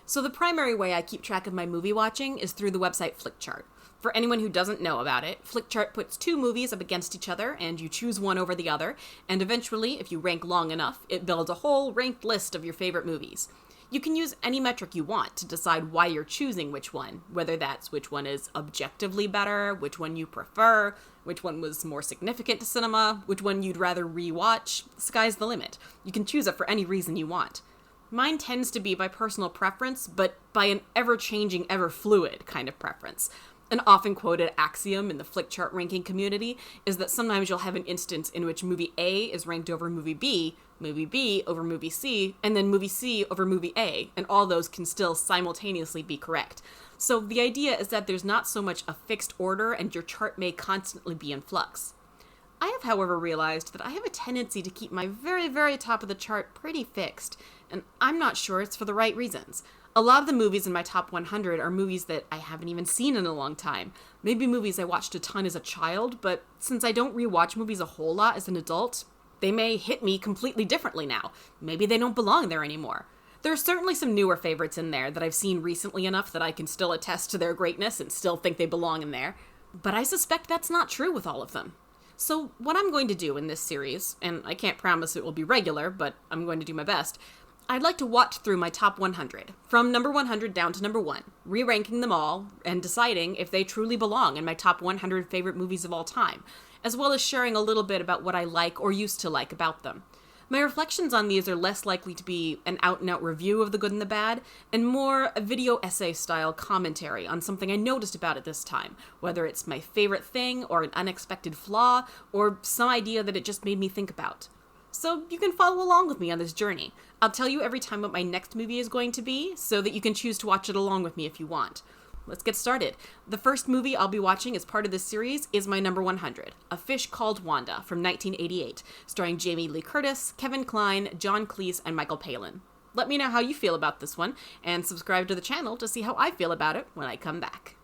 So the primary way I keep track of my movie watching is through the website Flickchart. For anyone who doesn't know about it, Flickchart puts two movies up against each other, and you choose one over the other, and eventually, if you rank long enough, it builds a whole ranked list of your favorite movies. You can use any metric you want to decide why you're choosing which one, whether that's which one is objectively better, which one you prefer, which one was more significant to cinema, which one you'd rather rewatch. The sky's the limit. You can choose it for any reason you want. Mine tends to be by personal preference, but by an ever-changing, ever-fluid kind of preference. An often quoted axiom in the Flickchart ranking community is that sometimes you'll have an instance in which movie A is ranked over movie B over movie C, and then movie C over movie A, and all those can still simultaneously be correct. So the idea is that there's not so much a fixed order, and your chart may constantly be in flux. I have, however, realized that I have a tendency to keep my very, very top of the chart pretty fixed, and I'm not sure it's for the right reasons. A lot of the movies in my top 100 are movies that I haven't even seen in a long time. Maybe movies I watched a ton as a child, but since I don't rewatch movies a whole lot as an adult, they may hit me completely differently now. Maybe they don't belong there anymore. There are certainly some newer favorites in there that I've seen recently enough that I can still attest to their greatness and still think they belong in there. But I suspect that's not true with all of them. So what I'm going to do in this series, and I can't promise it will be regular, but I'm going to do my best, I'd like to watch through my top 100, from number 100 down to number 1, re-ranking them all and deciding if they truly belong in my top 100 favorite movies of all time, as well as sharing a little bit about what I like or used to like about them. My reflections on these are less likely to be an out-and-out review of the good and the bad, and more a video essay-style commentary on something I noticed about it this time, whether it's my favorite thing, or an unexpected flaw, or some idea that it just made me think about. So you can follow along with me on this journey. I'll tell you every time what my next movie is going to be, so that you can choose to watch it along with me if you want. Let's get started. The first movie I'll be watching as part of this series is my number 100, A Fish Called Wanda from 1988, starring Jamie Lee Curtis, Kevin Kline, John Cleese, and Michael Palin. Let me know how you feel about this one, and subscribe to the channel to see how I feel about it when I come back.